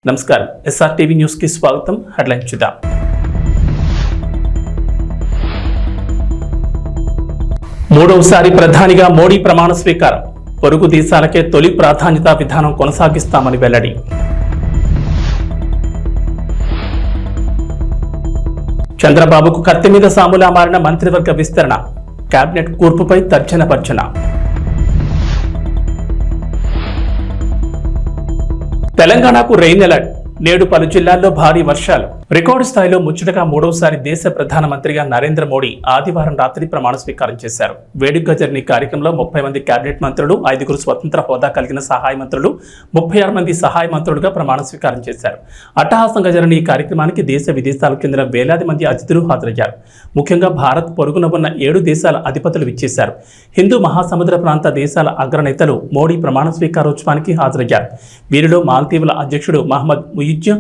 నమస్కారం, SRTV news కి స్వాగతం. హెడ్లైన్ చూద్దాం. మూడవసారి ప్రధానిగా మోడీ ప్రమాణ స్వీకారం. పొరుగు దేశాలకే తొలి ప్రాధాన్యత విధానం కొనసాగిస్తామని వెల్లడి. చంద్రబాబుకు కత్తి మీద సాములా మారిన మంత్రివర్గ విస్తరణ. కేబినెట్ కూర్పుపై తర్జన భర్జన. తెలంగాణకు రెయిన్ అలర్ట్. నేడు పలు జిల్లాల్లో భారీ వర్షాలు. రికార్డు స్థాయిలో ముచ్చటగా మూడవసారి దేశ ప్రధానమంత్రిగా నరేంద్ర మోడీ ఆదివారం రాత్రి ప్రమాణ స్వీకారం చేశారు. వేడుకగా జరిగిన కార్యక్రమంలో 30 మంది కేబినెట్ మంత్రులు, 5 స్వతంత్ర హోదా కలిగిన సహాయ మంత్రులు, 36 మంది సహాయ మంత్రులుగా ప్రమాణ స్వీకారం చేశారు. అట్టహాసంగా జరిగిన ఈ కార్యక్రమానికి దేశ విదేశాలకు చెందిన వేలాది మంది అతిథులు హాజరయ్యారు. ముఖ్యంగా భారత్ పొరుగున ఉన్న 7 దేశాల అధిపతులు విచ్చేశారు. హిందూ మహాసముద్ర ప్రాంత దేశాల అగ్రనేతలు మోడీ ప్రమాణ స్వీకారోత్సవానికి హాజరయ్యారు. వీరిలో మాల్దీవుల అధ్యక్షుడు మహమ్మద్ ముయిజ్,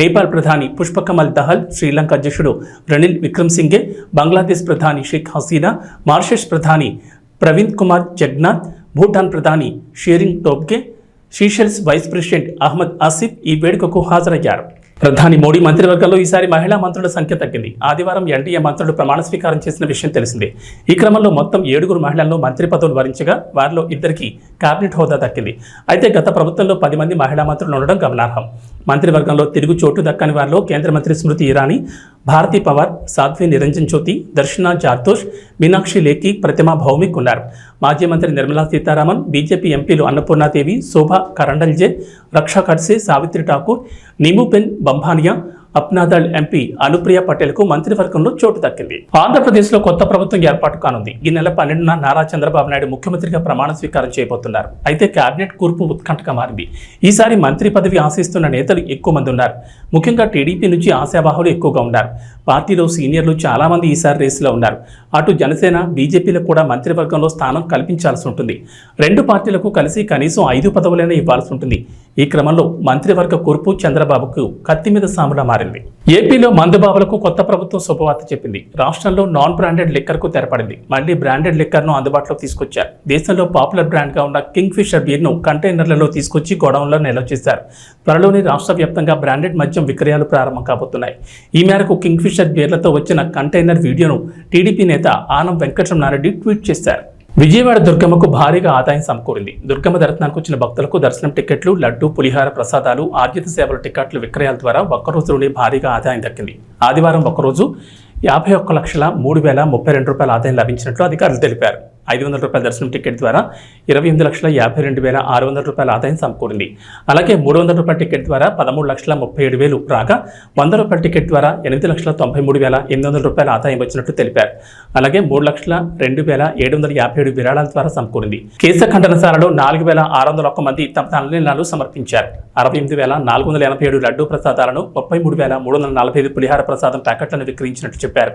నేపాల్ ప్రధాని పుష్పకమల్ దహల్, శ్రీలంక అధ్యక్షుడు రనిల్ విక్రమ్సింఘే, బంగ్లాదేశ్ ప్రధాని షేక్ హసీనా, మారిషస్ ప్రధాని ప్రవీణ్ కుమార్ జగ్నాథ్, భూటాన్ ప్రధాని Tshering Tobgay, Seychelles vice president Ahmed Asif ఈ వేడుకకు హాజరయ్యారు. ప్రధాని మోడీ మంత్రివర్గంలో ఈసారి మహిళా మంత్రుల సంఖ్య తగ్గింది. ఆదివారం ఎన్డీఏ మంత్రులు ప్రమాణ స్వీకారం చేసిన విషయం తెలిసిందే. ఈ క్రమంలో మొత్తం 7 మహిళలను మంత్రి పదవులు వరించగా వారిలో 2కి కేబినెట్ హోదా దక్కింది. అయితే గత ప్రభుత్వంలో 10 మంది మహిళా మంత్రులు ఉండడం గమనార్హం. మంత్రివర్గంలో తిరుగు చోటు దక్కని వారిలో కేంద్ర మంత్రి స్మృతి ఇరానీ, భారతీ పవార్, సాధ్వి నిరంజన్ జ్యోతి, దర్శనా జార్దోష్, మీనాక్షి లేఖి, ప్రతిమా భౌమిక్ ఉన్నారు. మాజీ మంత్రి నిర్మలా సీతారామన్, బీజేపీ ఎంపీలు అన్నపూర్ణాదేవి, శోభా కరండల్జే, రక్షా ఖడ్సే, సావిత్రి ఠాకూర్, నీముపెన్ బంభానియా, అప్నాదళ్ ఎంపీ అనుప్రియ పటేల్కు మంత్రివర్గంలో చోటు దక్కింది. ఆంధ్రప్రదేశ్లో కొత్త ప్రభుత్వం ఏర్పాటు కానుంది. ఈ నెల 12న నారా చంద్రబాబు నాయుడు ముఖ్యమంత్రిగా ప్రమాణ స్వీకారం చేయబోతున్నారు. అయితే కేబినెట్ కూర్పు ఉత్కంఠగా మారింది. ఈసారి మంత్రి పదవి ఆశిస్తున్న నేతలు ఎక్కువ మంది ఉన్నారు. ముఖ్యంగా టీడీపీ నుంచి ఆశావాహులు ఎక్కువగా ఉన్నారు. పార్టీలో సీనియర్లు చాలా మంది ఈసారి రేసులో ఉన్నారు. అటు జనసేన, బీజేపీలకు కూడా మంత్రివర్గంలో స్థానం కల్పించాల్సి ఉంటుంది. 2 పార్టీలకు కలిసి కనీసం 5 పదవులైనా ఇవ్వాల్సి ఉంటుంది. ఈ క్రమంలో మంత్రివర్గ కూర్పు చంద్రబాబుకు కత్తి మీద సాములా మారింది. ఏపీలో మందుబాబులకు కొత్త ప్రభుత్వం శుభవార్త చెప్పింది. రాష్ట్రంలో నాన్ బ్రాండెడ్ లిక్కర్కు తెరపడింది. మళ్లీ బ్రాండెడ్ లిక్కర్ను అందుబాటులోకి తీసుకొచ్చారు. దేశంలో పాపులర్ బ్రాండ్గా ఉన్న కింగ్ ఫిషర్ బీర్ను కంటైనర్లలో తీసుకొచ్చి గోడౌన్లో నిల్వ చేశారు. త్వరలోనే రాష్ట్ర వ్యాప్తంగా బ్రాండెడ్ మద్యం విక్రయాలు ప్రారంభం కాబోతున్నాయి. ఈ మేరకు కింగ్ ఫిషర్ బీర్లతో వచ్చిన కంటైనర్ వీడియోను టీడీపీ నేత ఆనం వెంకటరమణారెడ్డి ట్వీట్ చేశారు. విజయవాడ దుర్గమ్మకు భారీగా ఆదాయం సమకూరింది. దుర్గమ్మ దర్శనానికి వచ్చిన భక్తులకు దర్శనం టికెట్లు, లడ్డు, పులిహార ప్రసాదాలు, ఆర్జిత సేవల టికెట్ల విక్రయాల ద్వారా ఒక్కరోజులోనే భారీగా ఆదాయం దక్కింది. ఆదివారం ఒక్కరోజు 51,03,032 ఆదాయం లభించినట్లు అధికారులు తెలిపారు. 500 రూపాయల దర్శనం టికెట్ ద్వారా 28,52,600 ఆదాయం సమకూరింది. అలాగే 300 రూపాయల టికెట్ ద్వారా 13,37,000 రాగా 100 రూపాయల టికెట్ ద్వారా 8,93,800 ఆదాయం వచ్చినట్లు తెలిపారు. అలాగే 3,02,757 విరాళాల ద్వారా సమకూరింది. కేశ ఖండనశాలలో 4,601 మంది తమ తలనీలాలు సమర్పించారు. 68,487 లడ్డూ ప్రసాదాలను, 33,345 పులిహార ప్రసాదం ప్యాకెట్లను విక్రయించినట్టు చెప్పారు.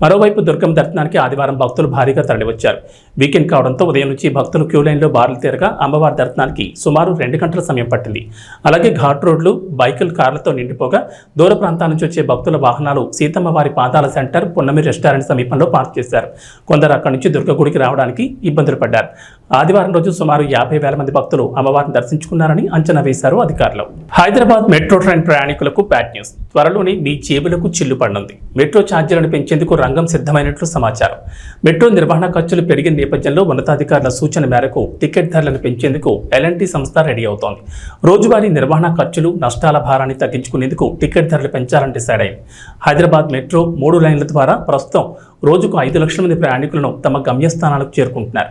మరోవైపు దుర్గమ్మ దర్శనానికి ఆదివారం భక్తులు భారీగా తరలివచ్చారు. వీకెండ్ కావడంతో ఉదయం నుంచి భక్తులు క్యూ లైన్లో బారులు తీరగా అమ్మవారి దర్శనానికి సుమారు 2 గంటల సమయం పట్టింది. అలాగే ఘాట్ రోడ్లు, బైకులు, కార్లతో నిండిపోగా దూర ప్రాంతాల నుంచి వచ్చే భక్తుల వాహనాలు సీతమ్మవారి పాదాల సెంటర్, పున్నమి రెస్టారెంట్ సమీపంలో పార్క్ చేశారు. కొందరు అక్కడి నుంచి దుర్గగుడికి రావడానికి ఇబ్బందులు పడ్డారు. ఆదివారం రోజు సుమారు 50,000 మంది భక్తులు అమ్మవారిని దర్శించుకున్నారని అంచనా వేశారు అధికారులు. హైదరాబాద్ మెట్రో ట్రైన్ ప్రయాణికులకు బ్యాడ్ న్యూస్. త్వరలోనే మీ జేబులకు చిల్లు పడనుంది. మెట్రో ఛార్జీలను పెంచేందుకు రంగం సిద్ధమైనట్లు సమాచారం. మెట్రో నిర్వహణ ఖర్చులు పెరిగిన నేపథ్యంలో ఉన్నతాధికారుల సూచన మేరకు టికెట్ ధరలను పెంచేందుకు ఎల్ఎన్టీ సంస్థ రెడీ అవుతోంది. రోజువారీ నిర్వహణ ఖర్చులు, నష్టాల భారాన్ని తగ్గించుకునేందుకు టికెట్ ధరలు పెంచాలని డిసైడ్ అయింది. హైదరాబాద్ మెట్రో 3 లైన్ల ద్వారా ప్రస్తుతం రోజుకు 5 లక్షల మంది ప్రయాణికులను తమ గమ్యస్థానాలకు చేరుకుంటున్నారు.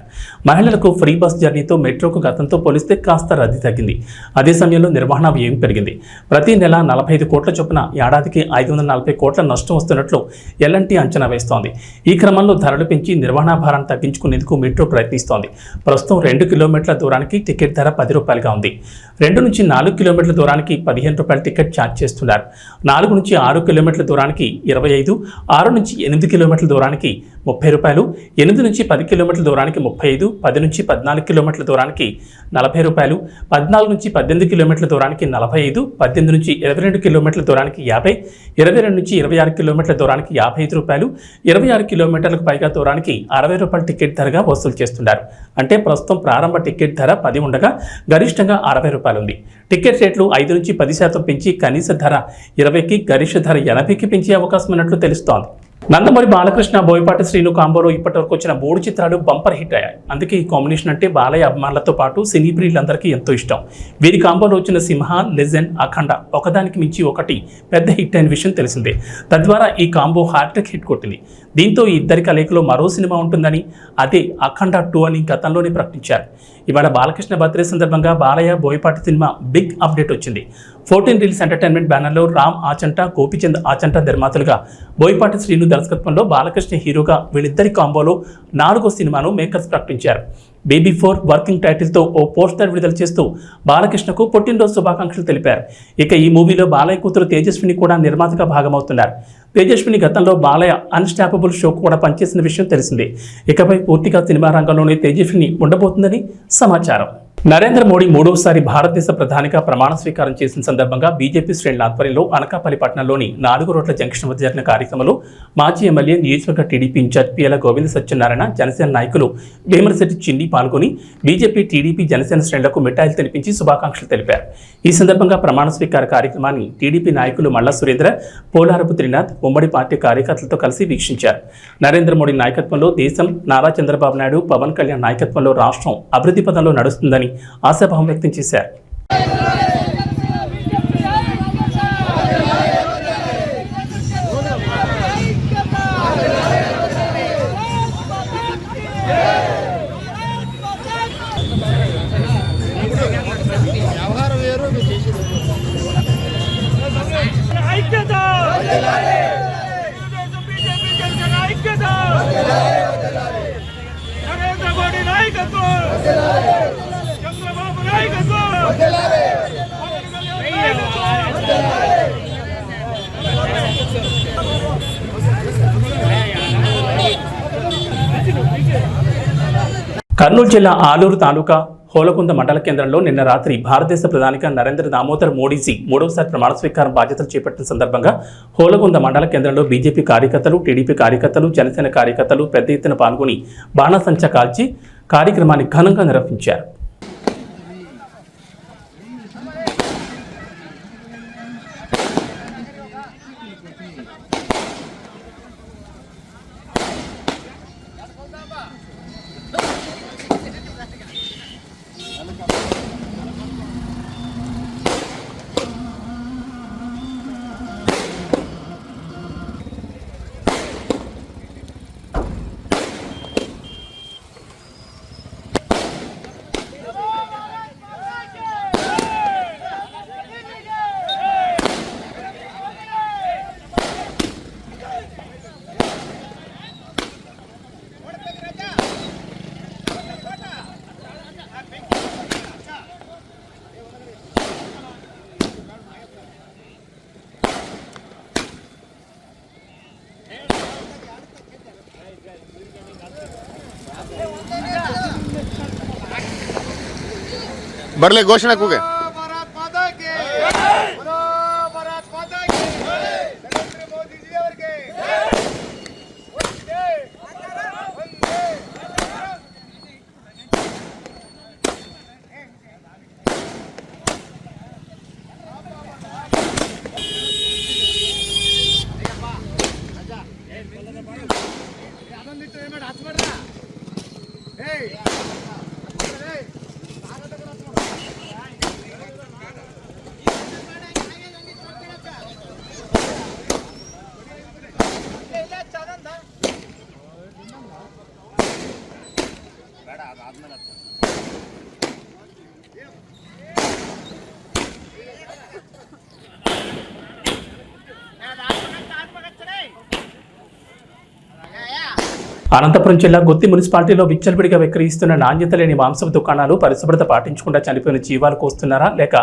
మహిళలకు ఫ్రీ బస్ జర్నీతో మెట్రోకు గతంతో పోలిస్తే కాస్త రద్దీ తగ్గింది. అదే సమయంలో నిర్వహణ వ్యయం పెరిగింది. ప్రతి నెల 45 కోట్ల చొప్పున ఏడాదికి 540 కోట్ల నష్టం వస్తున్నట్లు ఎల్ఎన్టీ అంచనా వేస్తోంది. ఈ క్రమంలో ధరలు పెంచి నిర్వహణ భారాన్ని తగ్గించుకునేందుకు మెట్రో ప్రయత్నిస్తోంది. ప్రస్తుతం 2 కిలోమీటర్ల దూరానికి టికెట్ ధర 10 రూపాయలుగా ఉంది. 2 నుంచి 4 కిలోమీటర్ల దూరానికి 15 రూపాయల టికెట్ ఛార్జ్ చేస్తున్నారు. 4 నుంచి 6 కిలోమీటర్ల దూరానికి 25, 6 నుంచి 8 కిలోమీటర్ల దూరానికి 30 రూపాయలు, 8 నుంచి 10 కిలోమీటర్ల దూరానికి 35, 10 నుంచి 14 కిలోమీటర్ల దూరానికి 40 రూపాయలు, 14 నుంచి 18 కిలోమీటర్ల దూరానికి 45, 18 నుంచి 22 కిలోమీటర్ల దూరానికి 50, 22 నుంచి 26 కిలోమీటర్ల దూరానికి 55 రూపాయలు, 26 కిలోమీటర్లకు పైగా దూరానికి 60 రూపాయల టికెట్ ధరగా వసూలు చేస్తున్నారు. అంటే ప్రస్తుతం ప్రారంభ టికెట్ ధర 10 ఉండగా గరిష్టంగా 60 రూపాయలు ఉంది. టికెట్ రేట్లు 5 నుంచి 10% పెంచి కనీస ధర 20కి, గరిష్ట ధర 80కి పెంచే అవకాశం ఉన్నట్లు తెలుస్తోంది. నందమూరి బాలకృష్ణ, బోయపాటి శ్రీను కాంబోలో ఇప్పటివరకు వచ్చిన 3 చిత్రాలు బంపర్ హిట్ అయ్యాయి. అందుకే ఈ కాంబినేషన్ అంటే బాలయ్య అభిమానులతో పాటు సినీ ప్రియులందరికీ ఎంతో ఇష్టం. వీరి కాంబోలో వచ్చిన సింహ, లెజెండ్, అఖండ ఒకదానికి మించి ఒకటి పెద్ద హిట్ అయిన విషయం తెలిసిందే. తద్వారా ఈ కాంబో హ్యాట్రిక్ హిట్ కొట్టింది. దీంతో ఈ ఇద్దరి కలయికలో మరో సినిమా ఉంటుందని, అదే అఖండ 2 అని గతంలోనే ప్రకటించారు. ఇవాళ బాలకృష్ణ బర్త్డే సందర్భంగా Balayya, Boyapati cinema big update వచ్చింది. 14 రీల్స్ ఎంటర్టైన్మెంట్ బ్యానర్లో రామ్ ఆచంట, గోపిచంద్ ఆచంట నిర్మాతలుగా, బోయపాటి శ్రీను దర్శకత్వంలో బాలకృష్ణ హీరోగా వీళ్ళిద్దరి కాంబోలో 4వ సినిమాను మేకర్స్ ప్రకటించారు. బేబీ 4 వర్కింగ్ టైటిల్తో ఓ పోస్టర్ విడుదల చేస్తూ బాలకృష్ణకు పుట్టినరోజు శుభాకాంక్షలు తెలిపారు. ఇక ఈ మూవీలో బాలయ్య కూతురు తేజస్విని కూడా నిర్మాతగా భాగమవుతున్నారు. తేజస్విని గతంలో బాలయ్య అన్స్టాపబుల్ షో కూడా పనిచేసిన విషయం తెలిసిందే. ఇకపై పూర్తిగా సినిమా రంగంలోనే తేజస్విని ఉండబోతుందని సమాచారం. నరేంద్ర మోడీ 3వసారి భారతదేశ ప్రధానిగా ప్రమాణ స్వీకారం చేసిన సందర్భంగా బీజేపీ శ్రేణుల ఆధ్వర్యంలో అనకాపల్లి పట్టణంలోని 4 రోడ్ల జంక్షన్ వద్ద జరిగిన కార్యక్రమంలో మాజీ ఎమ్మెల్యే, నియోజకవర్గ టీడీపీ ఇన్ఛార్జ్ పియల గోవింద సత్యనారాయణ, జనసేన నాయకులు వేమరశెట్టి చిన్ని పాల్గొని బీజేపీ, టీడీపీ, జనసేన శ్రేణులకు మిఠాయిలు తినిపించి శుభాకాంక్షలు తెలిపారు. ఈ సందర్భంగా ప్రమాణ స్వీకార కార్యక్రమాన్ని టీడీపీ నాయకులు మల్లా సురేంద్ర, పోలారపు త్రినాథ్ ఉమ్మడి పార్టీ కార్యకర్తలతో కలిసి వీక్షించారు. నరేంద్ర మోడీ నాయకత్వంలో దేశం, నారా చంద్రబాబు నాయుడు, పవన్ కళ్యాణ్ నాయకత్వంలో రాష్ట్రం అభివృద్ధి పథంలో నడుస్తుందని ఆశాభావం వ్యక్తం చేశారు. కర్నూలు జిల్లా ఆలూరు తాలూకా హోలగుంద మండల కేంద్రంలో నిన్న రాత్రి భారతదేశ ప్రధానిగా నరేంద్ర దామోదర్ మోడీజీ 3వసారి ప్రమాణ స్వీకారం బాధ్యతలు చేపట్టిన సందర్భంగా హోలగుంద మండల కేంద్రంలో బీజేపీ కార్యకర్తలు, టీడీపీ కార్యకర్తలు, జనసేన కార్యకర్తలు పెద్ద ఎత్తున పాల్గొని బాణాసంచా కాల్చి కార్యక్రమాన్ని ఘనంగా నిర్వహించారు. बड़ले घोषणा कुगे అనంతపురం జిల్లా గుత్తి మున్సిపాలిటీలో విచ్చలవిడిగా విక్రయిస్తున్న నాణ్యత లేని మాంసం దుకాణాలు పరిశుభ్రత పాటించకుండా చనిపోయిన జీవాలు కోస్తున్నారా లేక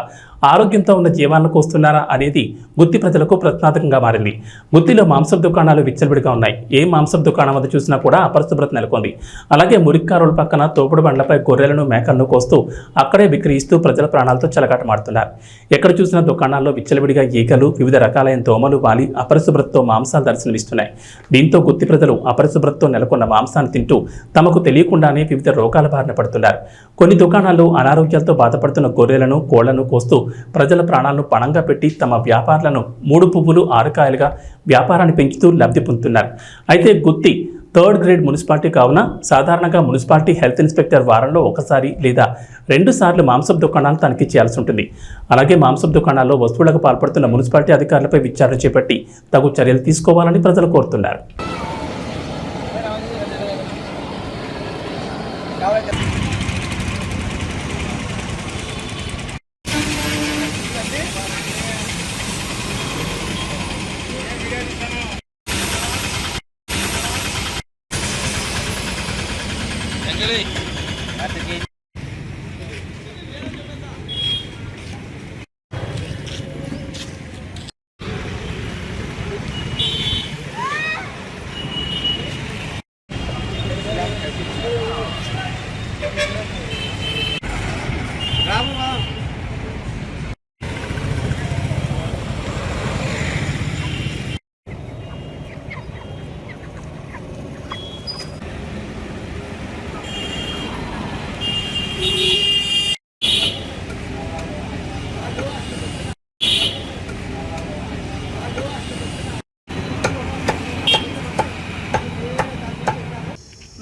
ఆరోగ్యంతో ఉన్న జీవాలను కోస్తున్నారా అనేది గుత్తి ప్రజలకు ప్రశ్నార్థకంగా మారింది. గుత్తిలో మాంసం దుకాణాలు విచ్చలవిడిగా ఉన్నాయి. ఏ మాంసం దుకాణం వద్ద చూసినా కూడా అపరిశుభ్రత నెలకొంది. అలాగే మురిక్కారుల పక్కన తోపుడు బండ్లపై గొర్రెలను మేకలను కోస్తూ అక్కడే విక్రయిస్తూ ప్రజల ప్రాణాలతో చెలగాటమాడుతున్నారు. ఎక్కడ చూసినా దుకాణాల్లో విచ్చలవిడిగా ఈగలు, వివిధ రకాలైన దోమలు వాలి అపరిశుభ్రతతో మాంసాలు దర్శనమిస్తున్నాయి. దీంతో గుత్తి ప్రజలు అపరిశుభ్రతతో నెలకొన్న మాంసాన్ని తింటూ తమకు తెలియకుండానే వివిధ రోగాల బారిన పడుతున్నారు. కొన్ని దుకాణాల్లో అనారోగ్యాలతో బాధపడుతున్న గొర్రెలను, కోళ్లను కోస్తూ ప్రజల ప్రాణాలను పణంగా పెట్టి తమ వ్యాపారాలను 3 పువ్వులు 6 కాయలుగా వ్యాపారాన్ని పెంచుతూ లబ్ధి పొందుతున్నారు. అయితే గుత్తి 3rd గ్రేడ్ మున్సిపాలిటీ కావున సాధారణంగా మున్సిపాలిటీ హెల్త్ ఇన్స్పెక్టర్ వారంలో 1 లేదా 2 సార్లు మాంసం దుకాణాలు తనిఖీ చేయాల్సి ఉంటుంది. అలాగే మాంసం దుకాణాల్లో వస్తువులకు పాల్పడుతున్న మున్సిపాలిటీ అధికారులపై విచారణ చేపట్టి తగు చర్యలు తీసుకోవాలని ప్రజలు కోరుతున్నారు.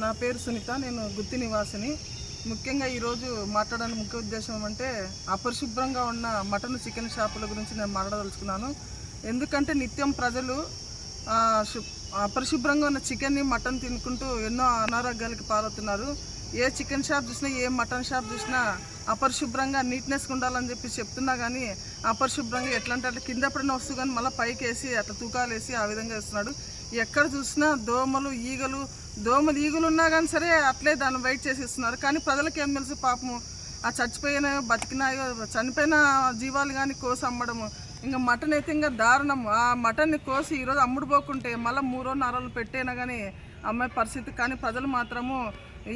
నా పేరు సునీత, నేను గుత్తి నివాసిని. ముఖ్యంగా ఈరోజు మాట్లాడడానికి ముఖ్య ఉద్దేశం అంటే అపరిశుభ్రంగా ఉన్న మటన్, చికెన్ షాపుల గురించి నేను మాట్లాడదలుచుకున్నాను. ఎందుకంటే నిత్యం ప్రజలు అపరిశుభ్రంగా ఉన్న చికెన్ని, మటన్ తినుకుంటూ ఎన్నో అనారోగ్యాలకు పాలవుతున్నారు. ఏ చికెన్ షాప్ చూసినా, ఏ మటన్ షాప్ చూసినా అపరిశుభ్రంగా నీట్నెస్గా ఉండాలని చెప్పి చెప్తున్నా కానీ అపరిశుభ్రంగా ఎట్లా అంటే కింద పడిన వస్తువు కానీ మళ్ళీ పైకి వేసి అట్లా తూకాలు వేసి ఆ విధంగా వేస్తున్నాడు. ఎక్కడ చూసినా దోమలు, ఈగలు ఉన్నా కానీ సరే అట్లే దాన్ని వెయిట్ చేసి ఇస్తున్నారు. కానీ ప్రజలకు ఏం తెలుసు, పాపము ఆ చచ్చిపోయిన, బతికినాయో, చనిపోయిన జీవాలు కానీ కోసి అమ్మడము. ఇంకా మటన్ అయితే ఇంకా దారుణం. ఆ మటన్ని కోసి ఈరోజు అమ్ముడు పోకుంటే మళ్ళీ 3 రోజులు పెట్టైనా కానీ అమ్మాయి పరిస్థితి. కానీ ప్రజలు మాత్రము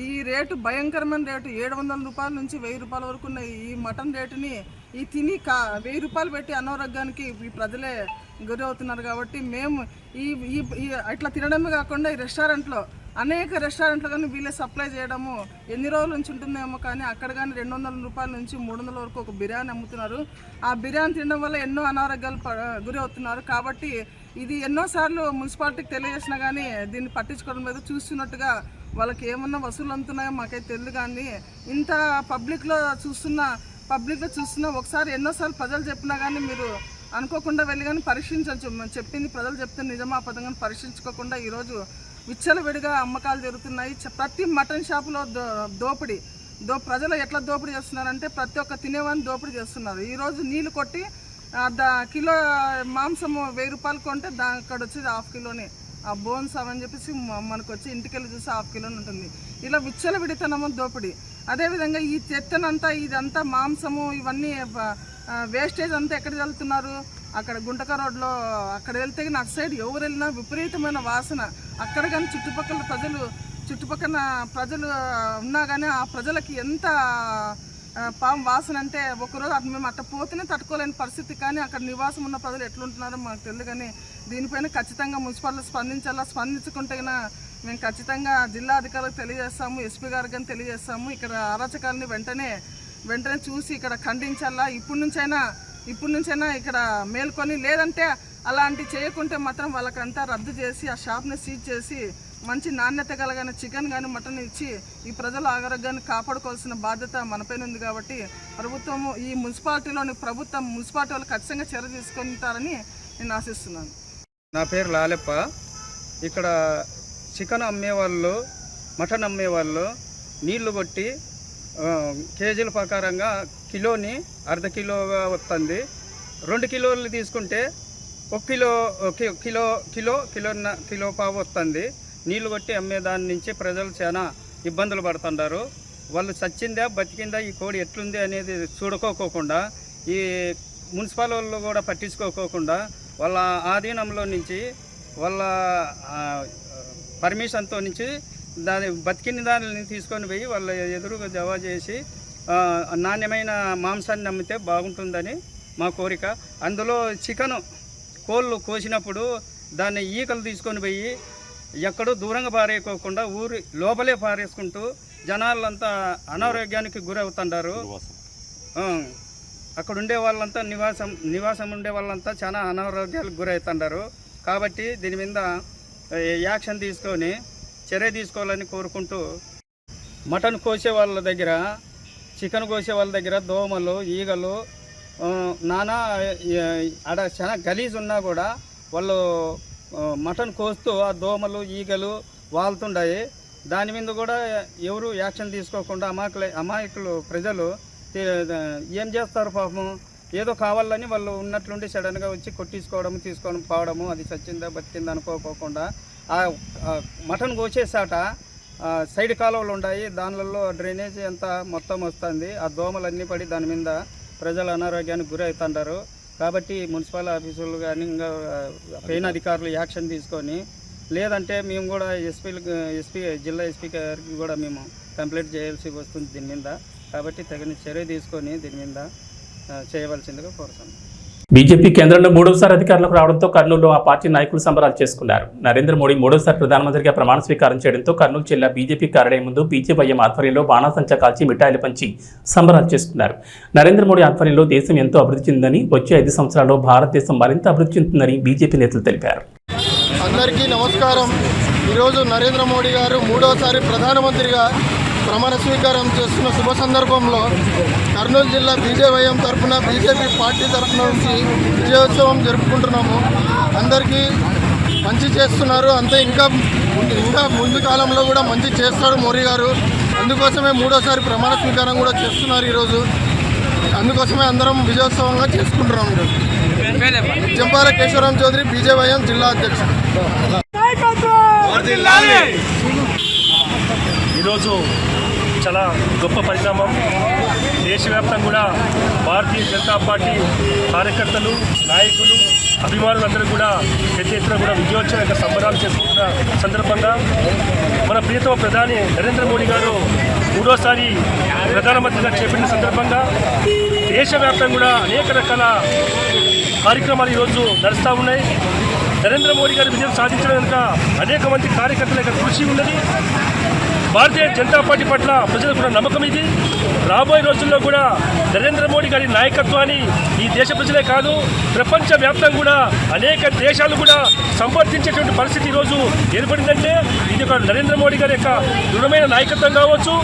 ఈ రేటు భయంకరమైన రేటు, 700 రూపాయల నుంచి 1000 రూపాయల వరకు ఉన్న ఈ మటన్ రేటుని ఈ తిని 1000 రూపాయలు పెట్టి అనారోగ్యానికి ఈ ప్రజలే గురి అవుతున్నారు. కాబట్టి మేము ఈ ఇట్లా తినడమే కాకుండా ఈ రెస్టారెంట్లో అనేక రెస్టారెంట్లు కానీ వీళ్ళే సప్లై చేయడము ఎన్ని రోజుల నుంచి ఉంటుందేమో, కానీ అక్కడ కానీ 200 రూపాయల నుంచి 300 వరకు ఒక బిర్యానీ అమ్ముతున్నారు. ఆ బిర్యానీ తినడం వల్ల ఎన్నో అనారోగ్యాలు గురి అవుతున్నారు. కాబట్టి ఇది ఎన్నోసార్లు మున్సిపాలిటీకి తెలియజేసినా కానీ దీన్ని పట్టించుకోవడం లేదు. చూస్తున్నట్టుగా వాళ్ళకి ఏమన్నా వసూలు అందుతున్నాయో మాకైతే తెలియదు. కానీ ఇంత పబ్లిక్లో చూస్తున్నా ఒకసారి ఎన్నోసార్లు ప్రజలు చెప్పినా కానీ మీరు అనుకోకుండా వెళ్ళి కానీ పరీక్షించవచ్చు. చెప్పింది ప్రజలు చెప్తే నిజమా అబద్ధంగా పరీక్షించుకోకుండా ఈరోజు విచ్చలవిడిగా అమ్మకాలు జరుగుతున్నాయి. ప్రతి మటన్ షాపులో దోపిడీ. ప్రజలు ఎట్లా దోపిడీ చేస్తున్నారంటే ప్రతి ఒక్క తినేవాడిని దోపిడీ చేస్తున్నారు. ఈరోజు నీళ్ళు కొట్టి కిలో మాంసము 1000 రూపాయలు కొంటే అక్కడ వచ్చేది 1/2 కిలోనే ఆ బోన్స్ అవని చెప్పేసి మనకు వచ్చి ఇంటికెళ్ళి చూసి 1/2 కిలోని ఉంటుంది. ఇలా విచ్చలవిడితనము, దోపిడీ. అదేవిధంగా ఈ చెత్తనంతా, ఇదంతా మాంసము, ఇవన్నీ వేస్టేజ్ అంతా ఎక్కడ చల్లుతున్నారు? అక్కడ గుంటక రోడ్లో అక్కడ వెళ్తే అటు సైడ్ ఎవరు వెళ్ళినా విపరీతమైన వాసన. అక్కడ కానీ చుట్టుపక్కల ప్రజలు ఉన్నా కానీ ఆ ప్రజలకి ఎంత వాసన అంటే ఒకరోజు అటు మేము అట్ట పోతేనే తట్టుకోలేని పరిస్థితి. కానీ అక్కడ నివాసం ఉన్న ప్రజలు ఎట్లుంటున్నారో మాకు తెలియదు. కానీ దీనిపైన ఖచ్చితంగా మున్సిపాలిటీ స్పందించాలా. స్పందించుకుంటే మేము ఖచ్చితంగా జిల్లా అధికారులకు తెలియజేస్తాము, ఎస్పీ గారికి కానీ తెలియజేస్తాము. ఇక్కడ అరాచకాలని వెంటనే చూసి ఇక్కడ ఖండించాలా. ఇప్పటి నుంచైనా ఇక్కడ మేల్కొని, లేదంటే అలాంటి చేయకుంటే మాత్రం వాళ్ళకంతా రద్దు చేసి ఆ షాప్ని సీజ్ చేసి మంచి నాణ్యత కలిగిన చికెన్ కానీ మటన్ ఇచ్చి ఈ ప్రజల ఆరోగ్యాన్ని కాపాడుకోవాల్సిన బాధ్యత మనపైన ఉంది. కాబట్టి ప్రభుత్వము ఈ మున్సిపాలిటీ వాళ్ళు ఖచ్చితంగా చర్య తీసుకుంటారని నేను ఆశిస్తున్నాను. నా పేరు లాలెప్ప. ఇక్కడ చికెన్ అమ్మేవాళ్ళు, మటన్ అమ్మేవాళ్ళు నీళ్లు కొట్టి కేజీల ప్రకారంగా కిలోని 1/2 కిలోగా వస్తుంది. 2 కిలోలు తీసుకుంటే 1 కిలో పావు వస్తుంది. నీళ్లు కొట్టి అమ్మే దాని నుంచి ప్రజలు చాలా ఇబ్బందులు పడుతుంటారు. వాళ్ళు చచ్చిందా బతికిందా ఈ కోడి ఎట్లుంది అనేది చూడుకోకుండా ఈ మున్సిపల్ వాళ్ళు కూడా పట్టించుకోకుండా వాళ్ళ ఆధీనంలో నుంచి వాళ్ళ పర్మిషన్తో నుంచి దాని బతికిన దానిని తీసుకొని పోయి వాళ్ళ ఎదురుగా జవా చేసి నాణ్యమైన మాంసాన్ని అమ్మితే బాగుంటుందని మా కోరిక. అందులో చికెను కోళ్ళు కోసినప్పుడు దాన్ని ఈకలు తీసుకొని పోయి ఎక్కడో దూరంగా పారేయకోకుండా ఊరి లోపలే పారేసుకుంటూ జనాలంతా అనారోగ్యానికి గురవుతుంటారు. అక్కడ ఉండే వాళ్ళంతా నివాసం ఉండే వాళ్ళంతా చాలా అనారోగ్యాలకు గురవుతుంటారు. కాబట్టి దీని మీద యాక్షన్ తీసుకొని చర్య తీసుకోవాలని కోరుకుంటూ, మటన్ కోసే వాళ్ళ దగ్గర, చికెన్ కోసే వాళ్ళ దగ్గర దోమలు, ఈగలు నానా ఆడ చాలా గలీజ్ ఉన్నా కూడా వాళ్ళు మటన్ కోస్తూ ఆ దోమలు, ఈగలు వాళ్తుంటాయి. దాని మీద కూడా ఎవరు యాక్షన్ తీసుకోకుండా అమాయకులు ప్రజలు ఏం చేస్తారు పాపం, ఏదో కావాలని వాళ్ళు ఉన్నట్లుండి సడన్గా వచ్చి కొట్టించుకోవడము, తీసుకొని పోవడము, అది చచ్చిందా బతికిందా అనుకోకుండా ఆ మటన్ కోసేసాట సైడ్ కాలువలు ఉన్నాయి, దానిలలో డ్రైనేజీ అంతా మొత్తం వస్తుంది. ఆ దోమలన్నీ పడి దాని మీద ప్రజలు అనారోగ్యానికి గురవుతుంటారు. కాబట్టి మున్సిపల్ ఆఫీసులు కానీ ఇంకా పైన అధికారులు యాక్షన్ తీసుకొని, లేదంటే మేము కూడా ఎస్పీ జిల్లా ఎస్పీ గారికి కూడా మేము కంప్లైంట్ చేయాల్సి వస్తుంది దీని మీద. కాబట్టి తగిన చర్య తీసుకొని దీని మీద చేయవలసిందిగా కోరుతున్నాం. బీజేపీ కేంద్రంలో మూడోసారి అధికారంలోకి రావడంతో కర్నూలులో ఆ పార్టీ నాయకులు సంబరాలు చేసుకున్నారు. నరేంద్ర మోడీ మూడోసారి ప్రధానమంత్రిగా ప్రమాణ స్వీకారం చేయడంతో కర్నూలు జిల్లా బీజేపీ కార్యాలయం ముందు బీజేపీఎం ఆధ్వర్యంలో బాణాసంచా కాల్చి మిఠాయిలు పంచి సంబరాలు చేసుకున్నారు. నరేంద్ర మోడీ ఆధ్వర్యంలో దేశం ఎంతో అభివృద్ధి చెందిందని, వచ్చే 5 సంవత్సరాల్లో భారతదేశం మరింత అభివృద్ధి చెందుతుందని బీజేపీ నేతలు తెలిపారు. అందరికీ నమస్కారం. ఈరోజు నరేంద్ర మోడీ గారు మూడోసారి ప్రధానమంత్రిగా ప్రమాణ స్వీకారం చేస్తున్న శుభ సందర్భంలో కర్నూలు జిల్లా బీజేవైఎం తరఫున, బీజేపీ పార్టీ తరఫున నుంచి విజయోత్సవం జరుపుకుంటున్నాము. అందరికీ మంచి చేస్తున్నారు, అంతే ఇంకా ముందు కాలంలో కూడా మంచి చేస్తాడు మోడీ గారు. అందుకోసమే మూడోసారి ప్రమాణ స్వీకారం కూడా చేస్తున్నారు ఈరోజు. అందుకోసమే అందరం విజయోత్సవంగా చేసుకుంటున్నాం. ఈరోజు జంపాల కేశవరాం చౌదరి, బీజేవైఎం జిల్లా అధ్యక్షుడు. ఈరోజు చాలా గొప్ప పరిణామం. దేశవ్యాప్తంగా కూడా భారతీయ జనతా పార్టీ కార్యకర్తలు, నాయకులు, అభిమానులందరూ కూడా పెద్ద ఎత్తున కూడా విజయోత్సవ యొక్క సంబరాలు చేసుకుంటున్న సందర్భంగా మన ప్రియతమ ప్రధాని నరేంద్ర మోడీ గారు మూడోసారి ప్రధానమంత్రిగా చేపట్టిన సందర్భంగా దేశవ్యాప్తంగా కూడా అనేక రకాల కార్యక్రమాలు ఈరోజు నడుస్తూ ఉన్నాయి. నరేంద్ర మోడీ గారు విజయం సాధించడం కనుక అనేక మంది కార్యకర్తల యొక్క కృషి ఉన్నది. భారతీయ జనతా పార్టీ పట్ల ప్రజలకు కూడా నమ్మకం ఇది. రాబోయే రోజుల్లో కూడా నరేంద్ర మోడీ గారి నాయకత్వాన్ని ఈ దేశ ప్రజలే కాదు, ప్రపంచ వ్యాప్తంగా కూడా అనేక దేశాలు కూడా సంవర్ధించేటువంటి పరిస్థితి ఈరోజు ఏర్పడిందంటే ఇది ఒక నరేంద్ర మోడీ గారి యొక్క దృఢమైన నాయకత్వం కావచ్చు,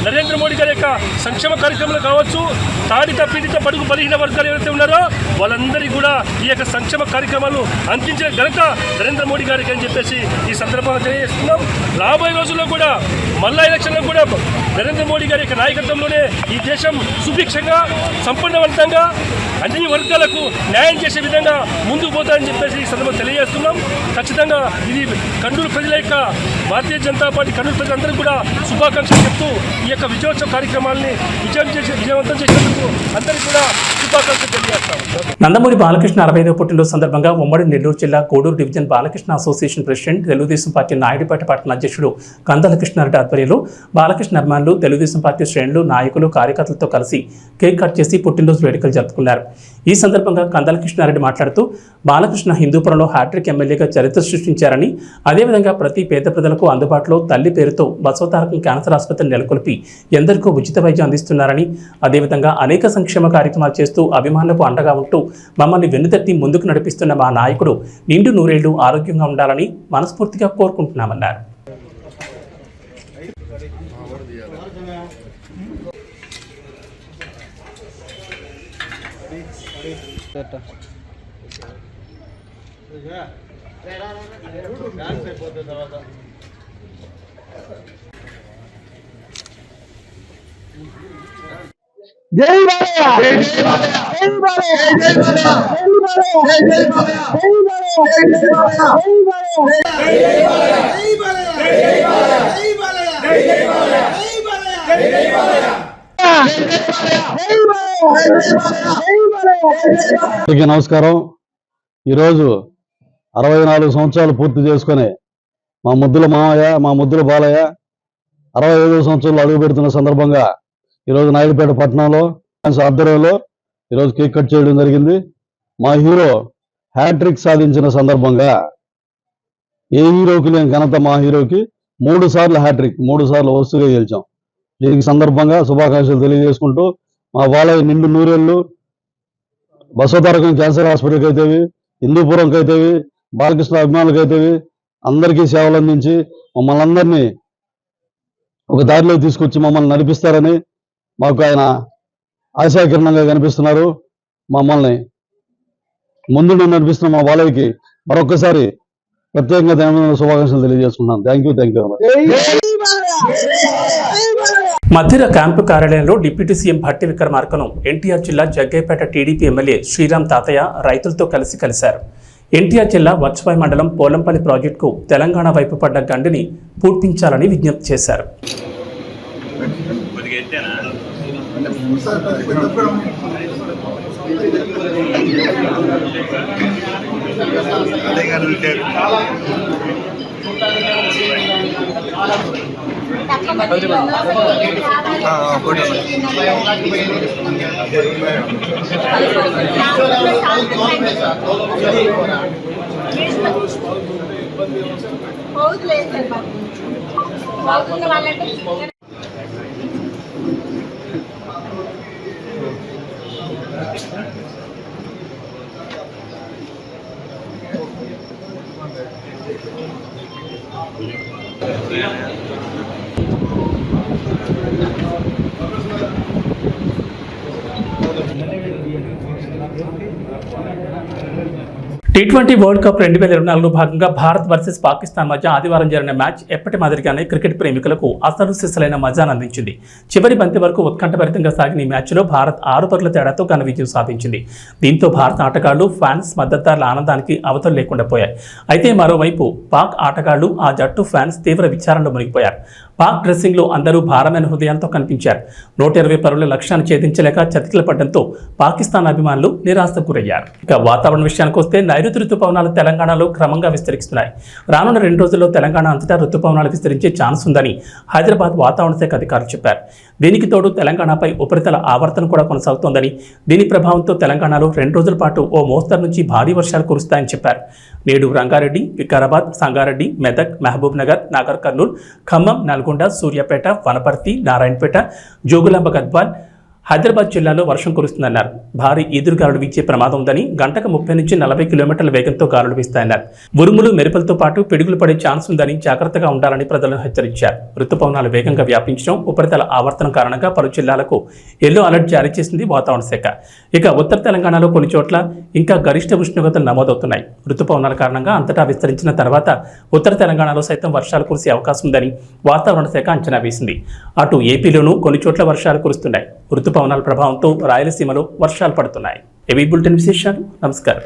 నరేంద్ర మోడీ గారి యొక్క సంక్షేమ కార్యక్రమాలు కావచ్చు, తాడిత పీడిత బడుగు బలహీన వర్గాలు ఎవరైతే ఉన్నారో వాళ్ళందరికీ కూడా ఈ యొక్క సంక్షేమ కార్యక్రమాలు అందించిన ఘనత నరేంద్ర మోడీ గారికి అని చెప్పేసి ఈ సందర్భంగా తెలియజేస్తున్నాం. రాబోయే రోజుల్లో కూడా మళ్ళా ఎలక్షన్లో కూడా నరేంద్ర మోడీ గారి యొక్క నాయకత్వంలోనే ఈ దేశం సుభిక్షంగా, సంపన్నవంతంగా, అన్ని వర్గాలకు న్యాయం చేసే విధంగా ముందుకు పోతారని చెప్పేసి ఈ సందర్భంగా తెలియజేస్తున్నాం. ఖచ్చితంగా ఇది కర్నూలు ప్రజల యొక్క, భారతీయ జనతా పార్టీ కర్నూలు ప్రజలందరికీ కూడా శుభాకాంక్షలు చెప్తూ ఈ యొక్క విజయోత్సవ కార్యక్రమాన్ని విజయవంతం చేసేందుకు అందరికీ కూడా శుభాకాంక్షలు తెలియజేస్తాం. నందమూరి బాలకృష్ణ 65వ పుట్టినరోజు సందర్భంగా ఉమ్మడి నెల్లూరు జిల్లా Koduru division Balakrishna association president, Telugu Desam party Naidupeta పట్టణ అధ్యక్షుడు కందాల కృష్ణారెడ్డి ఆధ్వర్యంలో బాలకృష్ణ అభిమానులు, తెలుగుదేశం పార్టీ శ్రేణులు, నాయకులు, కార్యకర్తలతో కలిసి కేక్ కట్ చేసి పుట్టినరోజు వేడుకలు జరుపుకున్నారు. ఈ సందర్భంగా కందాల కృష్ణారెడ్డి మాట్లాడుతూ బాలకృష్ణ హిందూపురంలో హ్యాట్రిక్ ఎమ్మెల్యేగా చరిత్ర సృష్టించారని, అదేవిధంగా ప్రతి పేద ప్రజలకు అందుబాటులో తల్లి పేరుతో బసవతారకం క్యాన్సర్ ఆసుపత్రిని నెలకొల్పి ఎందరికో ఉచిత వైద్యం అందిస్తున్నారని, అదేవిధంగా అనేక సంక్షేమ కార్యక్రమాలు చేస్తూ అభిమానులకు అండగా ఉంటూ మమ్మల్ని వెన్నుతట్టి ముందుకు నడిపిస్తున్న మా నాయకుడు నిండు నూరేళ్లు ఆరోగ్యంగా ఉండాలని మనస్ఫూర్తిగా కోరుకుంటున్నామన్నారు. నమస్కారం. ఈరోజు 64 సంవత్సరాలు పూర్తి చేసుకుని మా ముద్దుల మామయ్య, మా ముద్దుల బాలయ్య 65వ సంవత్సరంలో అడుగు పెడుతున్న సందర్భంగా ఈరోజు నాయుడుపేట పట్టణంలో ఆధ్వర్యంలో ఈరోజు కేక్ కట్ చేయడం జరిగింది. మా హీరో హ్యాట్రిక్ సాధించిన సందర్భంగా ఏ హీరోకి లేని ఘనత మా హీరోకి 3 సార్లు హ్యాట్రిక్, 3 సార్లు వరుసగా గెలిచాం. దీనికి సందర్భంగా శుభాకాంక్షలు తెలియజేసుకుంటూ మా బాలయ్య నిండు నూరేళ్ళు బసవతారకం క్యాన్సర్ హాస్పిటల్కి అయితేవి, హిందూపురంకి అయితేవి, బాలకృష్ణ అభిమానులకి అయితేవి అందరికీ సేవలు అందించి మమ్మల్ని అందరినీ ఒక దారిలో తీసుకొచ్చి మమ్మల్ని నడిపిస్తారని మాకు ఆయన ఆశాకిరణంగా కనిపిస్తున్నారు. మమ్మల్ని ముందు నడిపిస్తున్న మా బాలయ్యకి మరొకసారి ప్రత్యేకంగా ధన్యవాదాలు, శుభాకాంక్షలు తెలియజేసుకున్నాను. థ్యాంక్ యూ మధిర క్యాంపు కార్యాలయంలో డిప్యూటీ సీఎం భట్టి విక్రమార్కను ఎన్టీఆర్ జిల్లా జగ్గైపేట టీడీపీ ఎమ్మెల్యే శ్రీరామ్ తాతయ్య రైతులతో కలిశారు. ఎన్టీఆర్ జిల్లా వర్చవాయి మండలం పోలంపల్లి ప్రాజెక్టుకు తెలంగాణ వైపు పడ్డ గండిని పూడ్పించాలని విజ్ఞప్తి చేశారు. T20 వరల్డ్ కప్ 2024లో భాగంగా భారత్ వర్సెస్ పాకిస్తాన్ మధ్య ఆదివారం జరిగిన మ్యాచ్ ఎప్పటి మాదిరిగానే క్రికెట్ ప్రేమికులకు అసలు సిసలైన మజాను అందించింది. చివరి బంతి వరకు ఉత్కంఠభరితంగా సాగిన ఈ మ్యాచ్లో భారత్ 6 పరుగుల తేడాతో ఘన విజయం సాధించింది. దీంతో భారత ఆటగాళ్లు, ఫ్యాన్స్, మద్దతుదారుల ఆనందానికి అవతలు లేకుండా పోయాయి. అయితే మరోవైపు పాక్ ఆటగాళ్లు, ఆ జట్టు ఫ్యాన్స్ తీవ్ర విచారణలో మునిగిపోయారు. పాక్ డ్రెస్సింగ్లో అందరూ భారమైన హృదయాలతో కనిపించారు. 120 పరుగుల లక్ష్యాన్ని ఛేదించలేక చతికిల పడడంతో పాకిస్తాన్ అభిమానులు నిరాశకు గురయ్యారు. ఇక వాతావరణ విషయానికి వస్తే నైరుతి రుతుపవనాలు తెలంగాణలో క్రమంగా విస్తరిస్తున్నాయి. రానున్న 2 రోజుల్లో తెలంగాణ అంతటా రుతుపవనాలు విస్తరించే ఛాన్స్ ఉందని హైదరాబాద్ వాతావరణ శాఖ అధికారులు చెప్పారు. దీనికి తోడు తెలంగాణపై ఉపరితల ఆవర్తనం కూడా కొనసాగుతోందని, దీని ప్రభావంతో తెలంగాణలో 2 రోజుల పాటు ఓ మోస్తరు నుంచి భారీ వర్షాలు కురుస్తాయని చెప్పారు. నేడు రంగారెడ్డి, వికారాబాద్, సంగారెడ్డి, మెదక్, మహబూబ్ నగర్, నాగర్ కర్నూల్, ఖమ్మం, నల్గొండ, సూర్యాపేట, వనపర్తి, నారాయణపేట, జోగులాంబ గద్వాల్, హైదరాబాద్ జిల్లాలో వర్షం కురుస్తుందన్నారు. భారీ ఈదురుగాలులు వీచే ప్రమాదం ఉందని, గంటకు 30 నుంచి 40 కిలోమీటర్ల వేగంతో గాలులు వీస్తాయన్నారు. ఉరుములు, మెరుపులతో పాటు పిడుగులు పడే ఛాన్స్ ఉందని జాగ్రత్తగా ఉండాలని ప్రజలను హెచ్చరించారు. రుతుపవనాలు వేగంగా వ్యాపించడం, ఉపరితల ఆవర్తనం కారణంగా పలు జిల్లాలకు ఎల్లో అలర్ట్ జారీ చేసింది వాతావరణ శాఖ. ఇక ఉత్తర తెలంగాణలో కొన్ని చోట్ల ఇంకా గరిష్ట ఉష్ణోగ్రతలు నమోదవుతున్నాయి. రుతుపవనాల కారణంగా అంతటా విస్తరించిన తర్వాత ఉత్తర తెలంగాణలో సైతం వర్షాలు కురిసే అవకాశం ఉందని వాతావరణ శాఖ అంచనా వేసింది. అటు ఏపీలోనూ కొన్ని చోట్ల వర్షాలు కురుస్తున్నాయి. రుతుపవనాల ప్రభావంతో రాయలసీమలో వర్షాలు పడుతున్నాయి. ఏవీ బులెటిన్ విశేషాలు. నమస్కారం.